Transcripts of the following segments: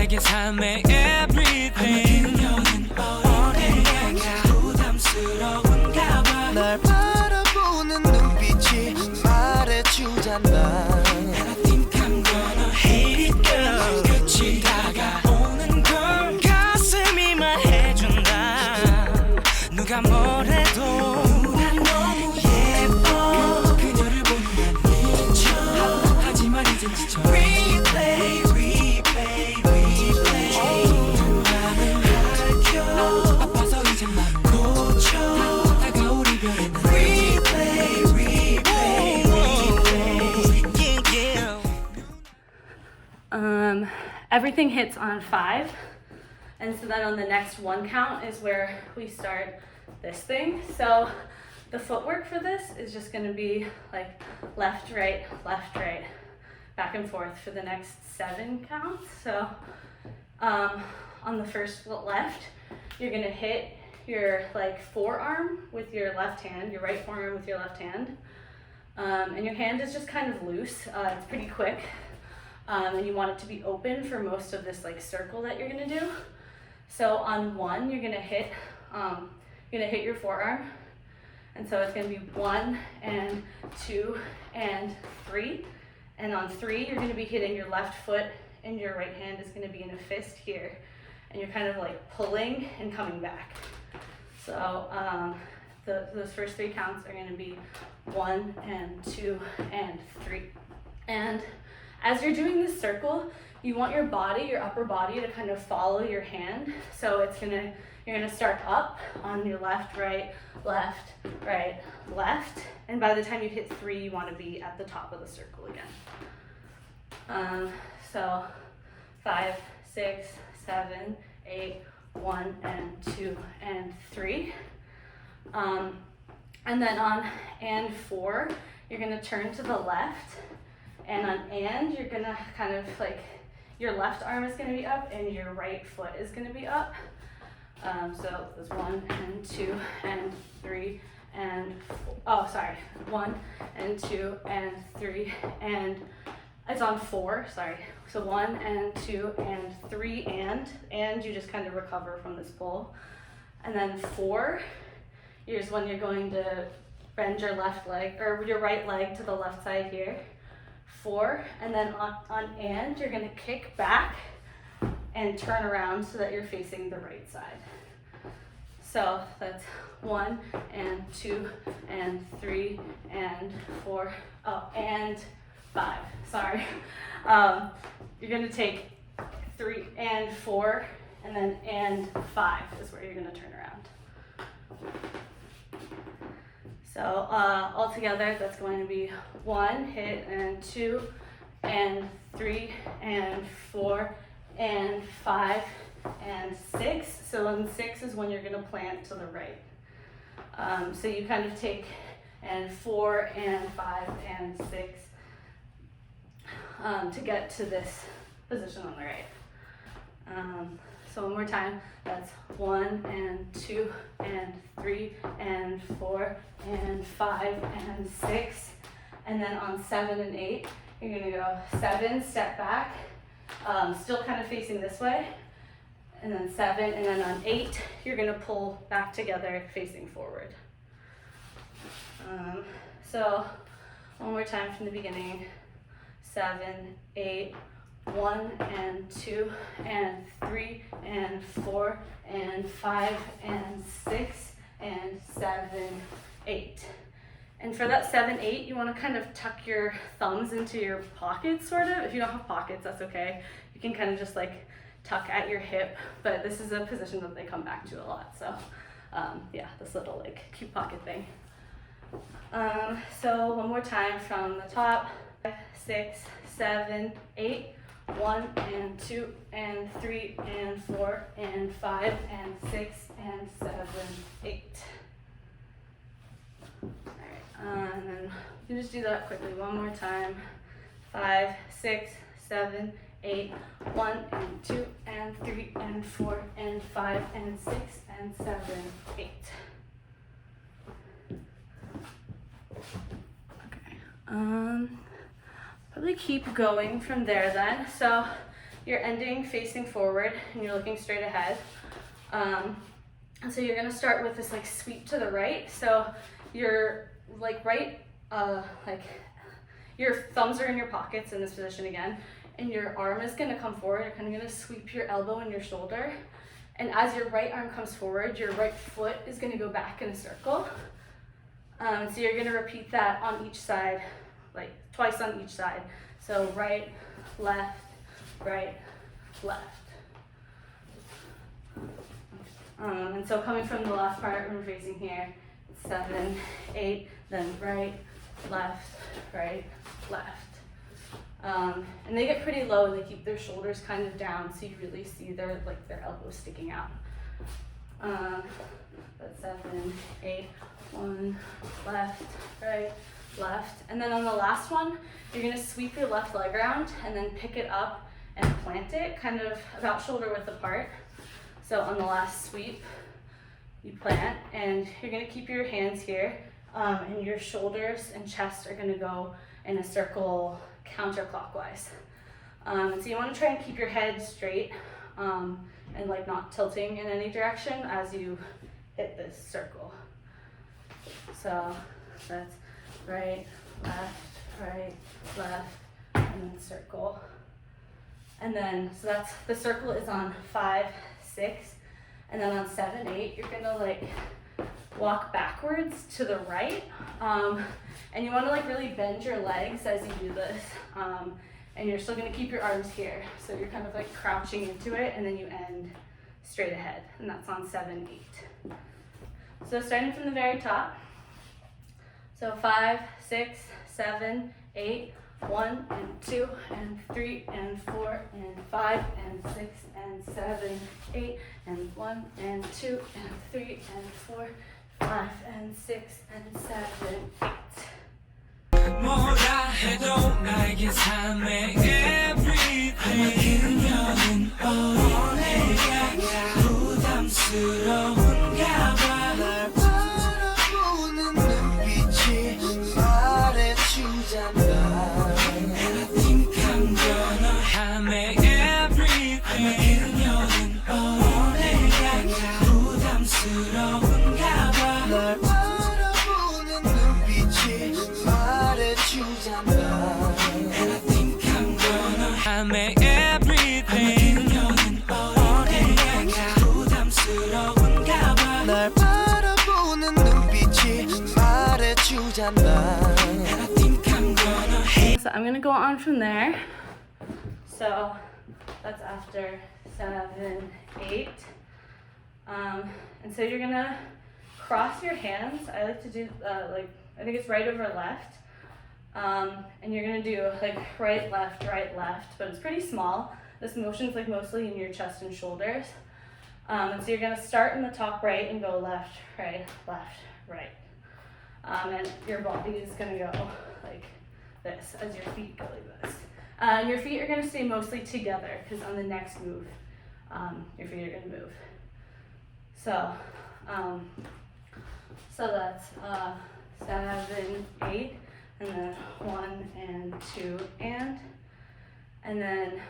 내게 삶의 everything 그녀는 어딘가 부담스러운가 봐 날 바라보는 눈빛이 말해주잖아 And I think I'm gonna hate it girl 끝이 다가오는 걸 가슴이 말해준다 누가 뭐래도 난 너무 예뻐 그녀를 보면 난 미쳐 하지만 이젠 지쳐 Replay replay replay 맘을 밝혀 아파서 이젠 맘을 고쳐 다가올 이별에는 Replay replay replay yeah, yeah. Everything hits on 5, and so then on the next 1 count is where we start this thing. So the footwork for this is just going to be like left, right, back and forth for the next 7 counts. So on the first left, you're going to hit your like forearm with your left hand, your right forearm with your left hand, and your hand is just kind of loose. It's pretty quick. And you want it to be open for most of this like circle that you're gonna do. So on 1, you're gonna hit your forearm, and so it's gonna be 1 and 2 and 3. And on 3, you're gonna be hitting your left foot, and your right hand is gonna be in a fist here, and you're kind of like pulling and coming back. So those first 3 counts are gonna be 1 and 2 and 3, and as you're doing this circle, you want your body, your upper body, to kind of follow your hand. So you're gonna start up on your left, right, left, and by the time you hit 3, you want to be at the top of the circle again. So 5, 6, 7, 8, 1 and 2 and 3. And then on and 4, you're gonna turn to the left. And on and, you're gonna kind of like, your left arm is gonna be up and your right foot is gonna be up. So there's 1 and 2 and 3 and 1 and 2 and 3 and it's on 4, sorry. So 1 and 2 and 3 and you just kind of recover from this pull. And then 4, here's when you're going to bend your left leg, or your right leg to the left side here. 4, and then on and, you're gonna kick back and turn around so that you're facing the right side. So that's 1 and 2 and 3 and 4, and 5, sorry. You're gonna take 3 and 4, and then and 5 is where you're gonna turn around. So all together, that's going to be 1 hit and 2 and 3 and 4 and 5 and 6. So on 6 is when you're going to plant to the right. So you kind of take and 4 and 5 and 6 to get to this position on the right. So one more time, that's 1 and 2 and 3 and 4 and 5 and 6. And then on 7 and 8, you're gonna go 7, step back, still kind of facing this way. And then 7, and then on 8, you're gonna pull back together, facing forward. So one more time from the beginning, 7, 8, 1 and 2 and 3 and 4 and 5 and 6 and 7, 8. And for that 7, 8, you want to kind of tuck your thumbs into your pockets, sort of. If you don't have pockets, that's okay. You can kind of just like tuck at your hip, but this is a position that they come back to a lot. So yeah, this little like cute pocket thing. So one more time from the top, 5, 6, 7, 8. 1 and 2 and 3 and 4 and 5 and 6 and 7, 8. Alright, and then you can just do that quickly one more time. 5, 6, 7, 8, 1 and 2 and 3 and 4 and 5 and 6 and 7, 8. Okay. Probably keep going from there then. So you're ending facing forward and you're looking straight ahead. And so you're gonna start with this like sweep to the right. So you're like right, like your thumbs are in your pockets in this position again, and your arm is gonna come forward. You're kind of gonna sweep your elbow and your shoulder. And as your right arm comes forward, your right foot is gonna go back in a circle. So you're gonna repeat that on each side, like twice on each side. So right, left, right, left. And so coming from the left part, when we're facing here, 7, 8, then right, left, left. And they get pretty low, they keep their shoulders kind of down, so you really see their elbows sticking out. That's 7, 8, 1, left, right, left. And then on the last one, you're gonna sweep your left leg around and then pick it up and plant it kind of about shoulder width apart. So on the last sweep, you plant, and you're gonna keep your hands here, and your shoulders and chest are gonna go in a circle counterclockwise. So you wanna try and keep your head straight, and like not tilting in any direction as you hit this circle. So that's right, left, and then circle. And then, so that's, the circle is on 5, 6, and then on 7, 8, you're gonna like walk backwards to the right, and you wanna like really bend your legs as you do this, and you're still gonna keep your arms here, so you're kind of like crouching into it, and then you end straight ahead, and that's on 7, 8. So starting from the very top, so 5, 6, 7, 8, 1 and 2 and 3 and 4 and 5 and 6 and 7, 8 and 1 and 2 and 3 and 4, 5 and 6 and 7, 8. 뭐라 해도 나에겐 삶의 everything 그녀는 내가 부담스러운가 봐 날 바라보는 눈빛이 말해주잖아. And I think I'm gonna 삶의 everything 그녀는 내가 부담스러운가 봐 날 바라보는 눈빛이 말해주잖아. And I think I'm gonna 삶의 everything 그녀는 내가 부담스러운가 봐 날 바라보는 눈빛이 말해주잖아. And I think I'm gonna hate So I'm gonna go on from there. So that's after 7, 8. And so you're gonna cross your hands. I like to do I think it's right over left. And you're gonna do like right, left, but it's pretty small. This motion's like mostly in your chest and shoulders. And so you're gonna start in the top right and go left, right. And your body is gonna go like this as your feet go like this. And your feet are gonna stay mostly together because on the next move, your feet are gonna move. So, so that's 7, 8, and then 1 and 2 and then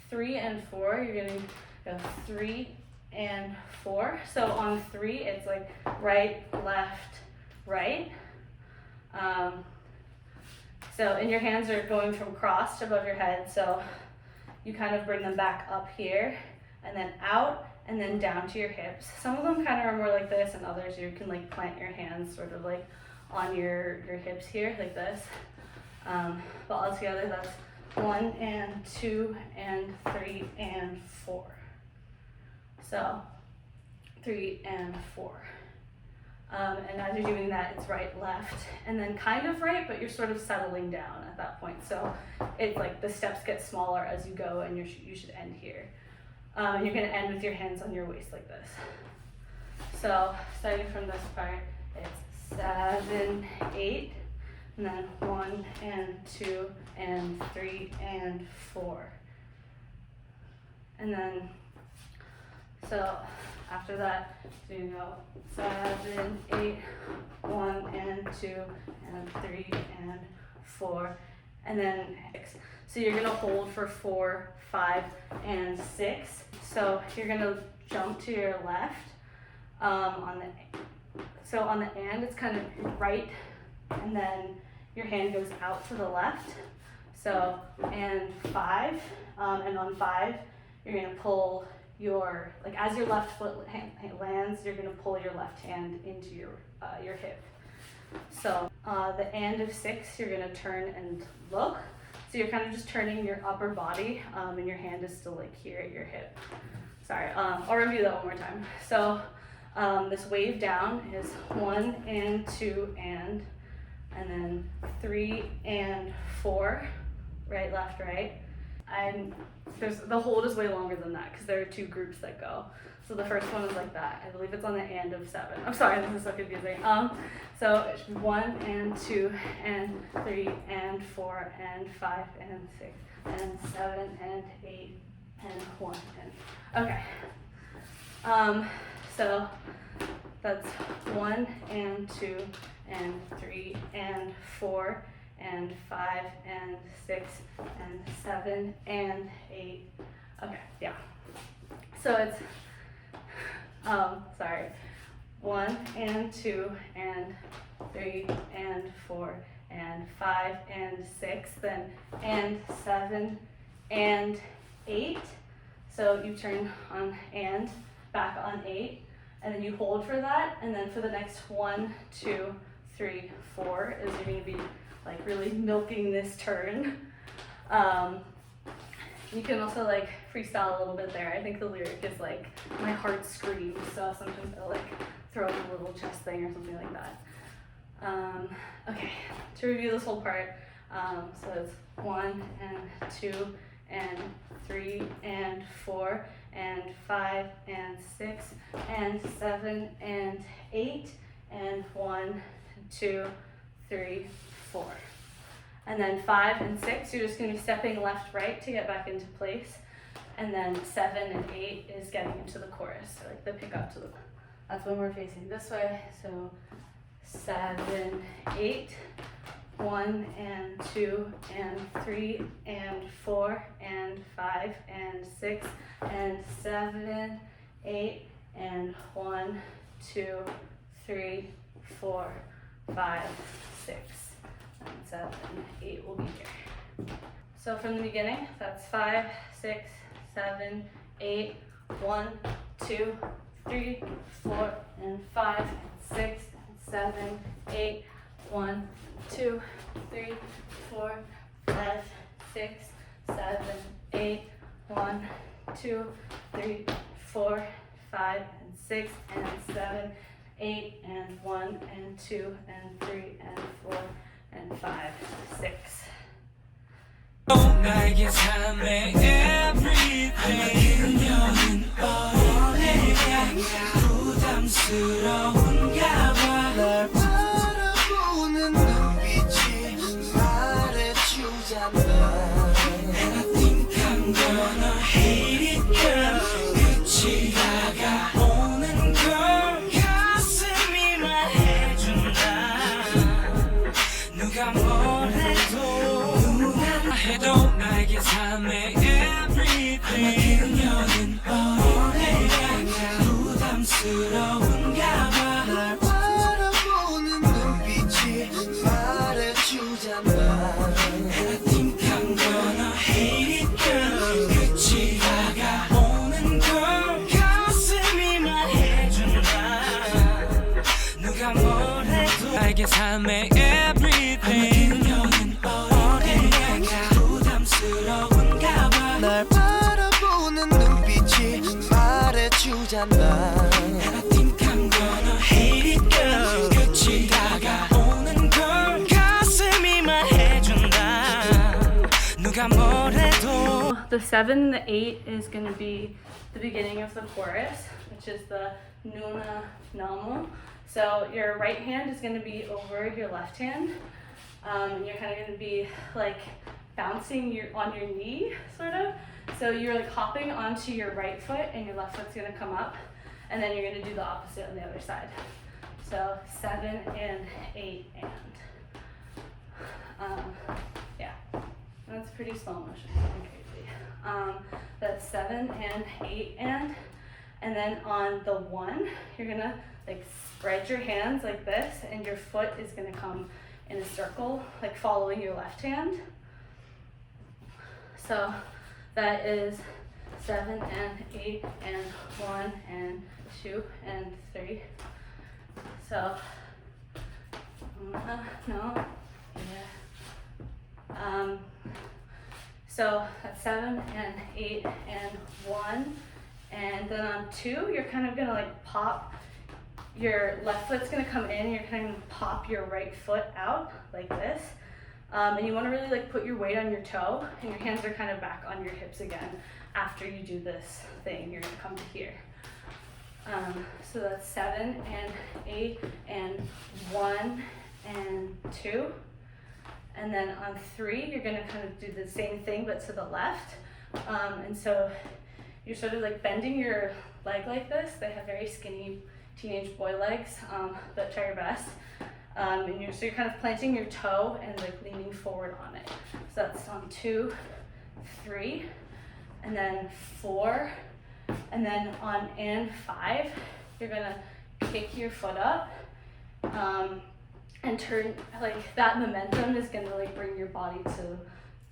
3 and 4. You're gonna go 3 and 4. So on 3, it's like right, left, right. And your hands are going from crossed above your head, so you kind of bring them back up here and then out and then down to your hips. Some of them kind of are more like this, and others you can like plant your hands sort of like on your hips here like this. But all together that's 1 and 2 and 3 and 4. So 3 and 4. And as you're doing that, it's right, left, and then kind of right, but you're sort of settling down at that point. So it's like the steps get smaller as you go, and you should end here. And you're gonna end with your hands on your waist like this. So starting from this part, it's 7, 8, and then 1 and 2 and 3 and 4. And then, so after that, so you go 7, 8, 1 and 2 and 3 and 4, and then 6. So you're gonna hold for 4, 5, and 6. So you're gonna jump to your left. So on the and, it's kind of right, and then your hand goes out to the left. So, and 5, and on 5, you're gonna pull your, like as your left foot lands, you're gonna pull your left hand into your hip. So the and of 6, you're gonna turn and look. So you're kind of just turning your upper body, and your hand is still like here at your hip. Sorry, I'll review that one more time. So this wave down is 1 and 2 and then 3 and 4, right, left, right. And the hold is way longer than that because there are 2 groups that go. So the first one is like that. I believe it's on the and of 7. I'm sorry, this is so confusing. So it's 1 and 2 and 3 and 4 and 5 and 6 and 7 and 8 and 1 and okay. So that's 1 and 2 and 3 and 4 and 5 and 6 and 7 and 8. Okay, yeah. So it's sorry, 1 and 2 and 3 and 4 and 5 and 6, then and 7 and 8. So you turn on and back on 8, and then you hold for that, and then for the next 1, 2, 3, 4 is you're going to be like really milking this turn. You can also like freestyle a little bit there. I think the lyric is like, my heart screams, so sometimes I'll like throw in a little chest thing or something like that. Okay, to review this whole part, so it's 1 and 2 and 3 and 4 and 5 and 6 and 7 and 8 and 1, 2, 3, 4. And then 5 and 6, you're just going to be stepping left, right to get back into place. And then 7 and 8 is getting into the chorus, so like the pickup to the, that's when we're facing this way. So 7, 8, 1 and 2 and 3 and 4 and 5 and 6 and 7, 8 and 1, 2, 3, 4, 5, 6. And 7, 8 will be here. So from the beginning, that's 5, 6, 7, 8, 1, 2, 3, 4, and 5, and 6, and 7, 8, 1, 2, 3, 4, 5, 6, 7, 8, 1, 2, 3, 4, 5, and 6, and 7, 8, and 1, and 2, and 3, and 4, and 5, 6. 나에게 삶의 everything 그녀는 어린애가 부담스러운가 봐 날 바라보는 눈빛이 말해주잖아. And I think I'm gonna hate it girl 끝이 다가오는 걸 가슴이 말해준다 누가 뭘 해도 나에게 삶의 everything 그녀는 어린애가 부담스러운가 봐 날 바라보는 눈빛이 말해주잖아. And I think I'm gonna hate it girl 끝이 다가오는 걸 가슴이 말해준다 누가 뭘 해도 나에게 삶의 everything 그녀는 어린애가 부담스러운가 봐 날 바라보는 눈빛이 말해주잖아. And I think I'm gonna hate it girl 끝이 다가오는 걸 가슴이 말해준다 누가 뭘 해도 The 7 and the 8 is going to be the beginning of the chorus, which is the Nuna Namu. So your right hand is going to be over your left hand. And you're kind of going to be like bouncing on your knee, sort of. So you're like hopping onto your right foot and your left foot's going to come up. And then you're going to do the opposite on the other side. So 7 and 8 and. Yeah. That's pretty slow motion, nothing crazy. That's 7 and 8 and then on the 1, you're gonna like spread your hands like this, and your foot is gonna come in a circle, like following your left hand. So that is 7 and 8 and 1 and 2 and 3. So, no, yeah. So that's 7 and 8 and 1. And then on 2, you're kind of gonna like pop, your left foot's gonna come in, and you're kind of gonna pop your right foot out like this. And you wanna really like put your weight on your toe, and your hands are kind of back on your hips again. After you do this thing, you're gonna come to here. So that's 7 and 8 and 1 and 2. And then on 3, you're gonna kind of do the same thing, but to the left. And so you're sort of like bending your leg like this. They have very skinny teenage boy legs, but try your best. And so you're kind of planting your toe and like leaning forward on it. So that's on 2, 3, and then 4, and then on and 5, you're gonna kick your foot up, and turn, like that momentum is gonna like bring your body to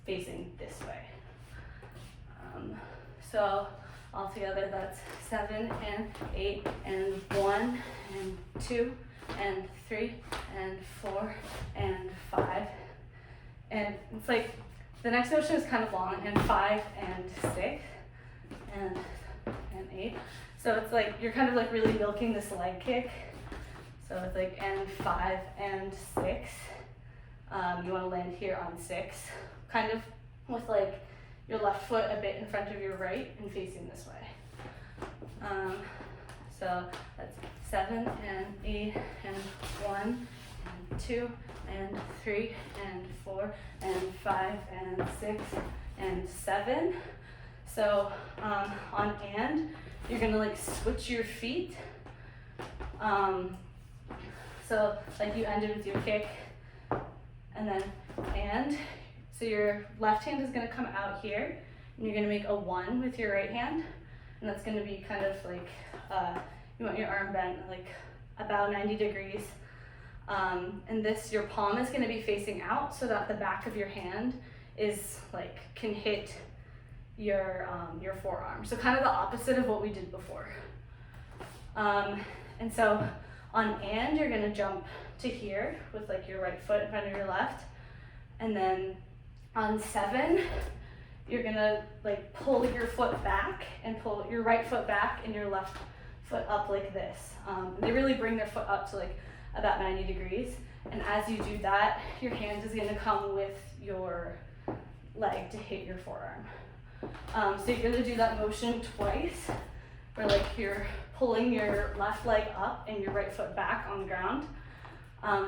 facing this way. So altogether that's 7 and 8 and 1 and 2 and 3 and 4 and 5. And it's like, the next motion is kind of long, and 5 and 6 and 8. So it's like, you're kind of like really milking this leg kick. So it's like, and 5 and 6. You wanna land here on 6, kind of with like your left foot a bit in front of your right and facing this way. So that's 7 and 8 and 1 and 2 and 3 and 4 and 5 and 6 and 7. So on and, you're gonna like switch your feet. So like you ended with your kick, and then and. So your left hand is gonna come out here, and you're gonna make a 1 with your right hand, and that's gonna be kind of like, you want your arm bent like about 90 degrees. And this, your palm is gonna be facing out so that the back of your hand is like, can hit your forearm. So kind of the opposite of what we did before. And so on and, you're gonna jump to here with like your right foot in front of your left. And then on 7, you're gonna like pull your foot back and pull your right foot back and your left foot up like this. They really bring their foot up to like about 90 degrees. And as you do that, your hand is gonna come with your leg to hit your forearm. So you're gonna do that motion twice, where like you're pulling your left leg up and your right foot back on the ground.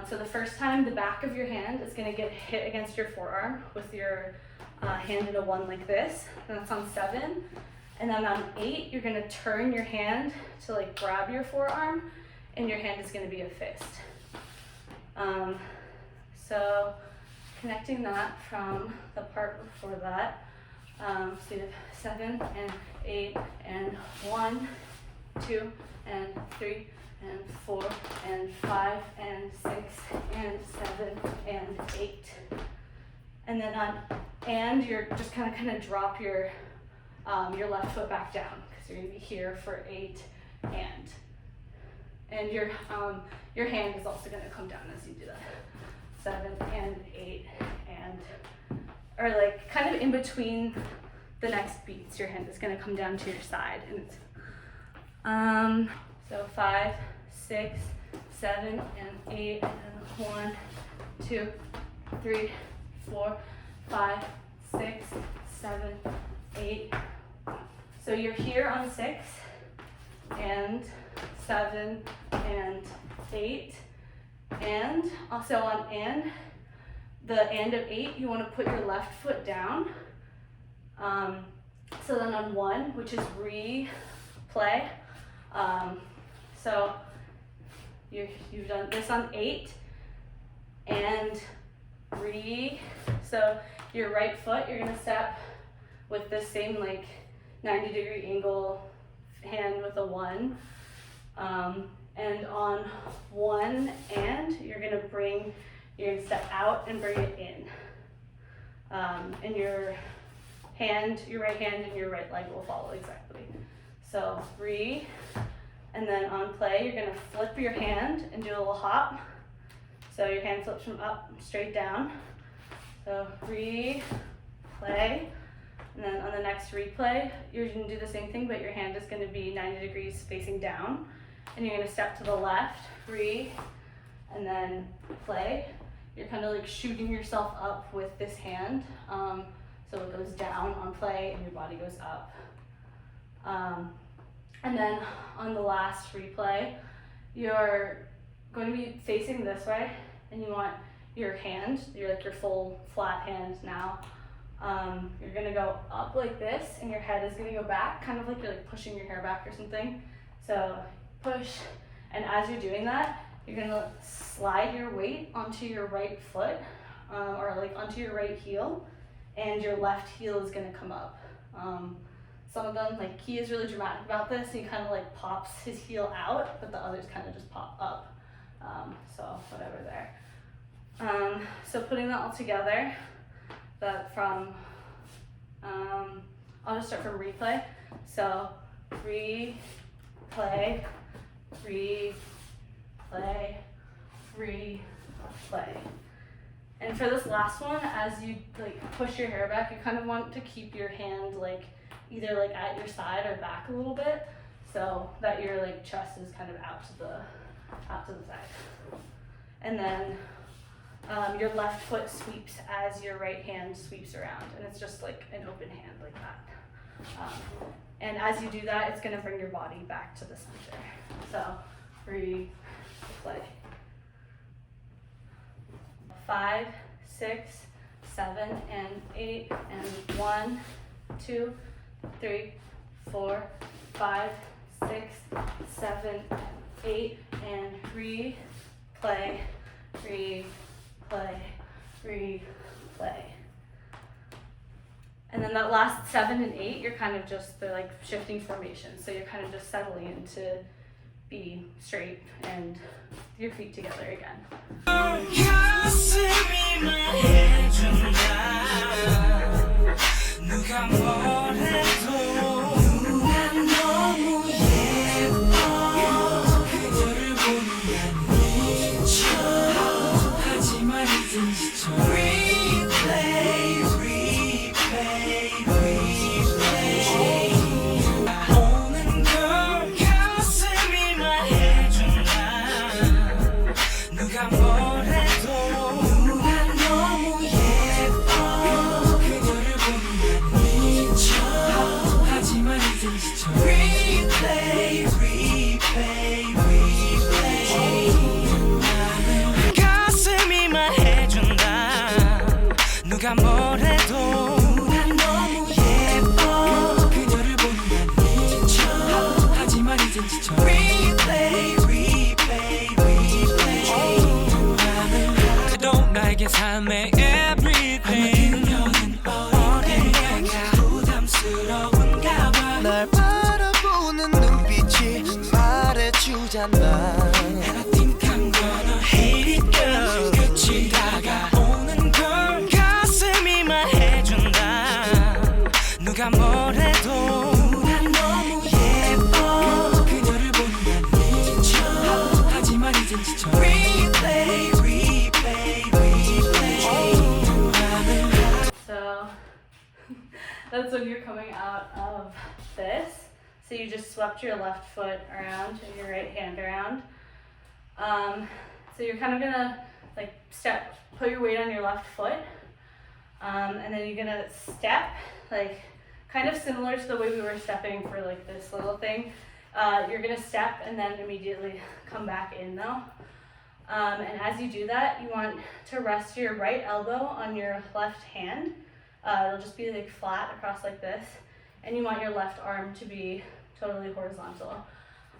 So the first time, the back of your hand is gonna get hit against your forearm with your hand in a 1 like this, and that's on 7. And then on 8, you're gonna turn your hand to like grab your forearm, and your hand is gonna be a fist. So connecting that from the part before that, so you have 7 and 8 and 1, 2 and 3 and 4 and 5 and 6 and 7 and 8. And then on and, you're just kind of drop your left foot back down, because you're gonna be here for 8 and your hand is also gonna come down as you do that. 7 and 8 and, or like kind of in between the next beats, your hand is gonna come down to your side, and it's so 5, 6, 7 and 8 and 1, 2, 3, 4, 5, 6, 7, 8. So you're here on 6 and 7 and 8, and also on and, the and of 8, you want to put your left foot down. So then on 1, which is replay, so you've done this on 8 and so So your right foot, you're gonna step with this same like 90-degree angle hand with a 1. And on 1 and you're gonna step out and bring it in. And your right hand and your right leg will follow exactly. So 3, and then on play, you're gonna flip your hand and do a little hop. So your hand flips from up straight down. So 3, play, and then on the next replay, you're gonna do the same thing, but your hand is gonna be 90 degrees facing down. And you're gonna step to the left, 3, and then play. You're kind of like shooting yourself up with this hand. So it goes down on play and your body goes up. And then on the last replay, you're going to be facing this way, and you want your hand, your full flat hand now. You're gonna go up like this, and your head is gonna go back, kind of like you're like pushing your hair back or something. So push, and as you're doing that, you're gonna slide your weight onto your right foot, or like onto your right heel, and your left heel is gonna come up. Some of them, like Key is really dramatic about this, and he kind of like pops his heel out, but the others kind of just pop up. So whatever there. So putting that all together, that from, I'll just start from replay. So replay, replay, replay. And for this last one, as you like push your hair back, you kind of want to keep your hand like either like at your side or back a little bit, so that your like chest is kind of out to the side. And then your left foot sweeps as your right hand sweeps around, and it's just like an open hand like that. And as you do that, it's going to bring your body back to the center. So replay. 5, 6, 7, and 8, and 1, 2, 3, 4, 5, 6, 7, 8, and replay, replay, replay. And then that last 7 and 8, you're kind of just, they're like shifting formations. So you're kind of just settling into be straight and your feet together again. 누가 뭐래도 난 너무 예뻐 그녀를 보는 난 미쳐 하지만 이젠 지쳐 Replay, replay, replay 그도 나에게 삶의 everything 그녀는 어딘가 부담스러운가 봐 날 바라보는 눈빛이 말해주잖아 And I think I'm gonna hate it girl 끝이 다가오는 걸 가슴이 말해준다 누가 뭐래도 난 너무 예뻐 그녀를 보는 난 미쳐 하지만 이젠 지쳐 Replay, replay, replay So that's when you're coming out of this. So you just swept your left foot around and your right hand around. So you're kind of gonna like step, put your weight on your left foot, and then you're gonna step, like kind of similar to the way we were stepping for like this little thing. You're gonna step and then immediately come back in though. And as you do that, you want to rest your right elbow on your left hand. It'll just be like flat across like this. And you want your left arm to be totally horizontal.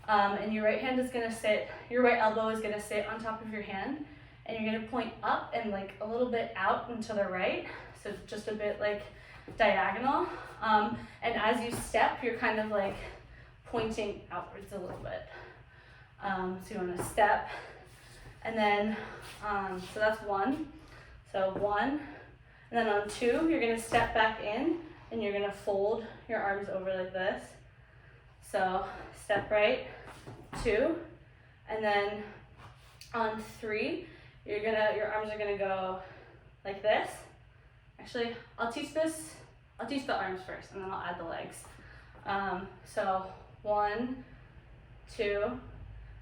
And your right hand is gonna sit, your right elbow is gonna sit on top of your hand, and you're gonna point up and like a little bit out and to the right, so just a bit like diagonal. And as you step, you're kind of like pointing outwards a little bit. So you wanna step, and then, so that's one. So one, and then on two, you're gonna step back in, and you're gonna fold your arms over like this. So step right, two, and then on three, your arms are gonna go like this. Actually, I'll teach the arms first, and then I'll add the legs. So one, two,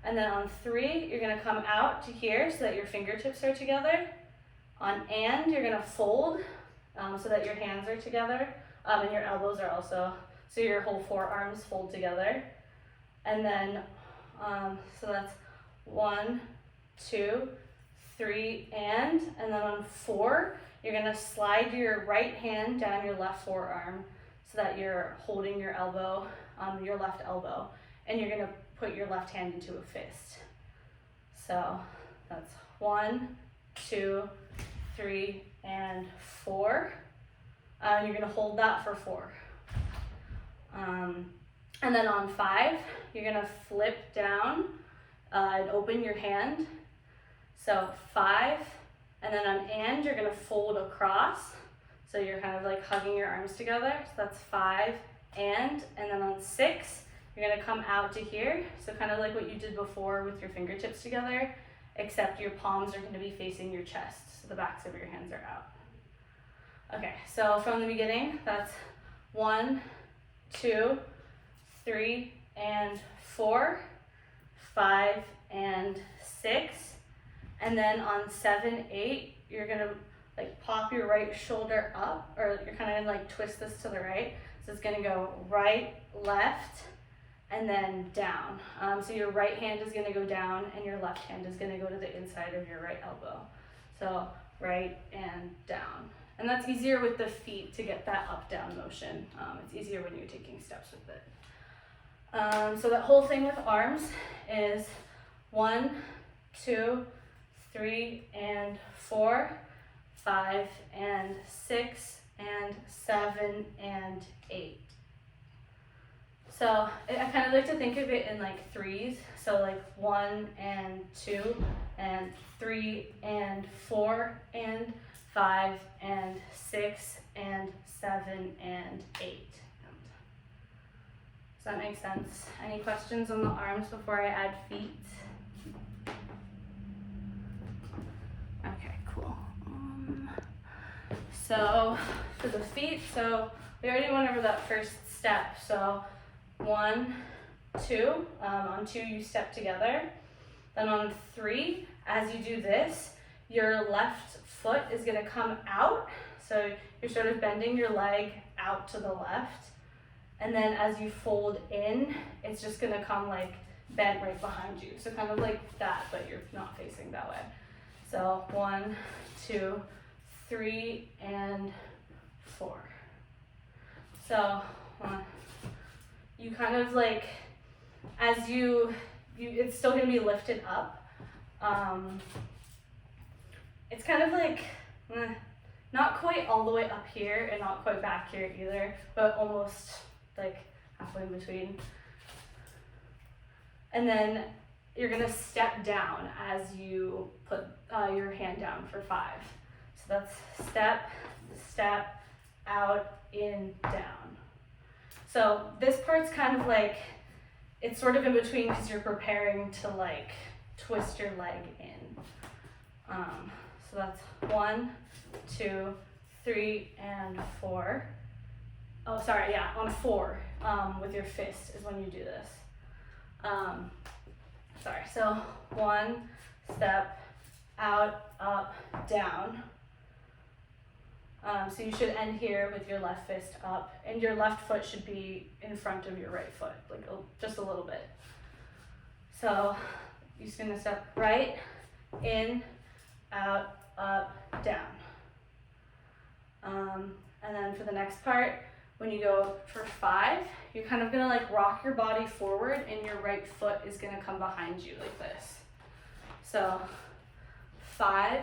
and then on three, you're gonna come out to here so that your fingertips are together. On and, you're gonna fold so that your hands are together, and your elbows are also, so your whole forearms fold together. And then, so that's one, two, three, and then on four, you're gonna slide your right hand down your left forearm so that you're holding your elbow, your left elbow, and you're gonna put your left hand into a fist. So that's one, two, three, and four. You're gonna hold that for four. And then on five, you're gonna flip down and open your hand. So five, and then on and, you're gonna fold across. So you're kind of like hugging your arms together. So that's five, and then on six, you're gonna come out to here. So kind of like what you did before with your fingertips together, except your palms are gonna be facing your chest. So the backs of your hands are out. Okay, so from the beginning, that's one, two, three, and four, five, and six. And then on seven, eight, you're gonna like pop your right shoulder up, or you're kind of gonna like twist this to the right. So it's gonna go right, left, and then down. So your right hand is gonna go down, and your left hand is gonna go to the inside of your right elbow. So right and down. And that's easier with the feet to get that up-down motion. It's easier when you're taking steps with it. So that whole thing with arms is one, two, three, and four, five, and six, and seven, and eight. So I kind of like to think of it in like threes. So like one and two, and three, and four, and five, and six, and seven, and eight. Does that make sense? Any questions on the arms before I add feet? Okay, cool. So for the feet, so we already went over that first step. So one, two, on two you step together. Then on three, as you do this, your left foot is gonna come out. So you're sort of bending your leg out to the left. And then as you fold in, it's just gonna come like bent right behind you. So kind of like that, but you're not facing that way. So one, two, three, and four. So you kind of like, as it's still gonna be lifted up. It's kind of like, not quite all the way up here and not quite back here either, but almost like halfway in between. And then you're gonna step down as you put your hand down for five. So that's step, step, out, in, down. So this part's kind of like, it's sort of in between because you're preparing to like twist your leg in. So that's one, two, three, and four. Oh, sorry, yeah, on four, with your fist is when you do this. Sorry, so one, step, out, up, down. So you should end here with your left fist up, and your left foot should be in front of your right foot, like just a little bit. So you're just gonna step right, in, out, up, down. And then for the next part, when you go for five, you're kind of gonna like rock your body forward, and your right foot is gonna come behind you like this. So 5,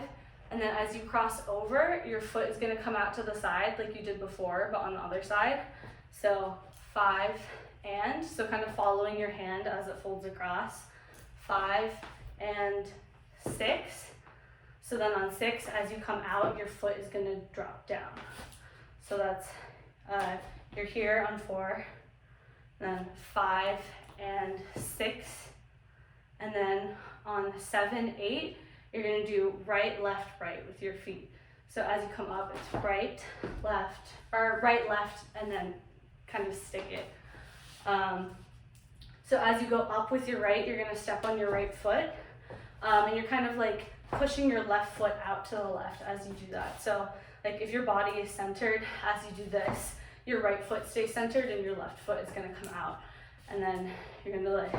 and then as you cross over, your foot is going to come out to the side like you did before, but on the other side. So 5 and, so kind of following your hand as it folds across. 5 and 6. So then on 6, as you come out, your foot is going to drop down. So that's, you're here on 4, then 5 and 6, and then on 7, 8, you're going to do right, left, right with your feet. So as you come up, it's right, left, or right, left, and then kind of stick it. So as you go up with your right, you're going to step on your right foot, and you're kind of like pushing your left foot out to the left as you do that. So like if your body is centered, as you do this, your right foot stays centered and your left foot is going to come out. And then you're going to like,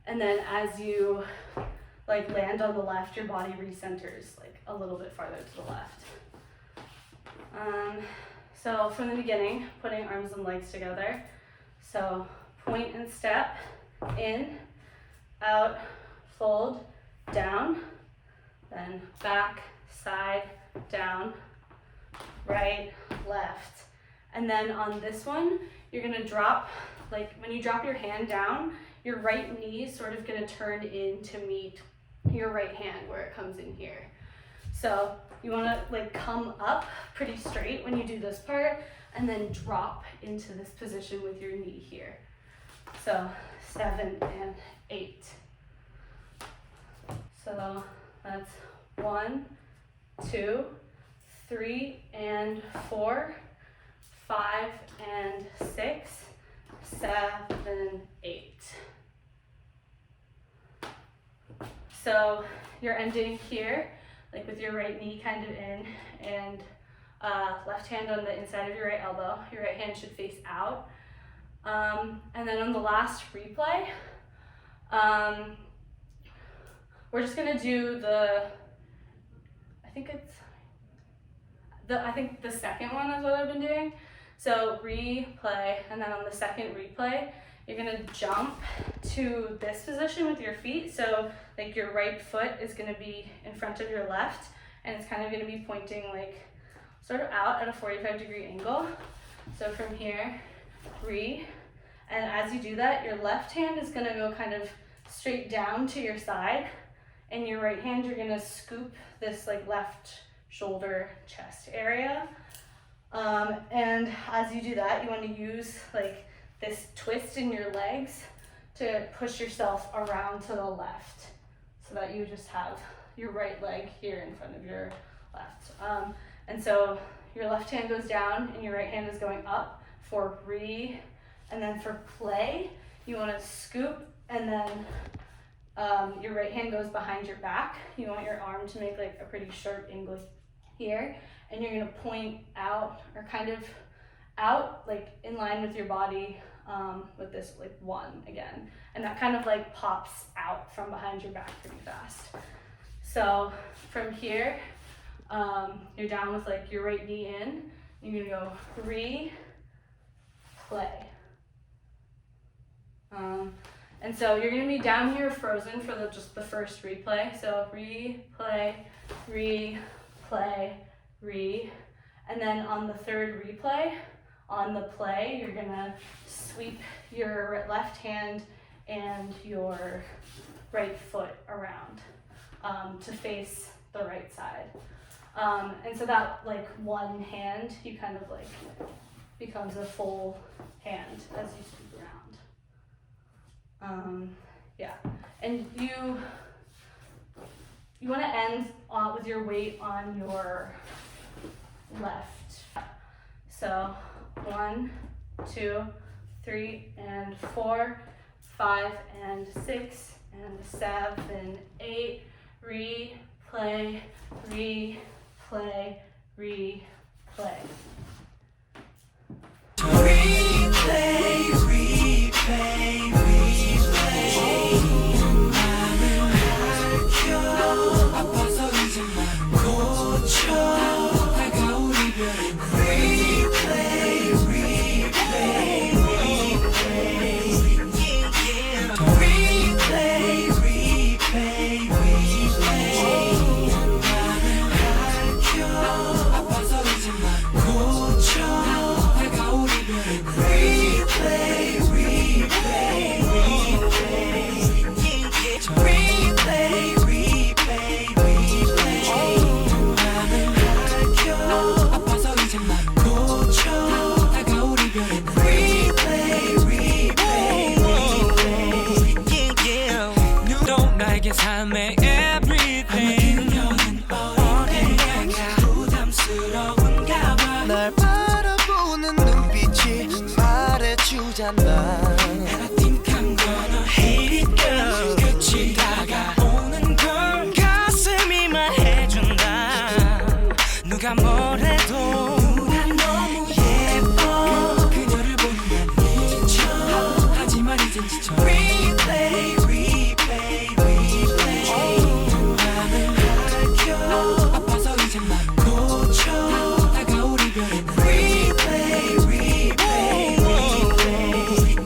and then as you like land on the left, your body recenters like a little bit farther to the left. So from the beginning, putting arms and legs together. So point and step, in, out, fold, down, then back, side, down, right, left. And then on this one, you're gonna drop, like when you drop your hand down, your right knee is sort of gonna turn in to meet your right hand where it comes in here. So you wanna like come up pretty straight when you do this part, and then drop into this position with your knee here. So 7 and 8. So that's 1, 2, 3 and 4, 5 and 6, 7, 8. So you're ending here, like with your right knee kind of in, and left hand on the inside of your right elbow. Your right hand should face out. And then on the last replay, we're just gonna do I think the second one is what I've been doing. So replay, and then on the second replay, you're gonna jump to this position with your feet. So like your right foot is gonna be in front of your left, and it's kind of gonna be pointing like sort of out at a 45-degree angle. So from here, and as you do that, your left hand is gonna go kind of straight down to your side, and your right hand, you're gonna scoop this like left shoulder chest area. And as you do that, you wanna use like this twist in your legs to push yourself around to the left, so that you just have your right leg here in front of your left. And so your left hand goes down and your right hand is going up for and then for play, you wanna scoop, and then your right hand goes behind your back. You want your arm to make like a pretty sharp angle here, and you're gonna point out, or kind of out, like in line with your body, with this like 1 again. And that kind of like pops out from behind your back pretty fast. So from here, you're down with like your right knee in, you're gonna go play. And so you're gonna be down here frozen for just the first replay. So replay, and then on the third replay, on the play, you're gonna sweep your left hand and your right foot around to face the right side. And so that like one hand, you kind of like becomes a full hand as you sweep around. Yeah, and you want to end with your weight on your left. So 1, 2, 3 and 4, 5 and 6 and 7, 8. Replay, replay, replay. Replay, replay, 아파서 이제 난 고쳐 다가온 이별의 replay, replay, replay, replay, replay, replay. 맘에 everything 그녀는 어딘가 부담스러운가 봐 날 바라보는 눈빛이 말해주잖아 And I think I'm gonna hate it girl 끝이 다가오는 걸 가슴이 말해준다 누가 뭐래도 누가 너무 예뻐 그녀를 보면 난 지쳐 하지만 이젠 지쳐 Replay replay replay 두 맘을 밝혀 아파서 이제 맘을 고쳐 다가올 이별에는 Replay replay replay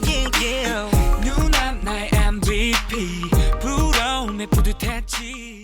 yeah, yeah. 누난 나의 MVP 부러움에 뿌듯했지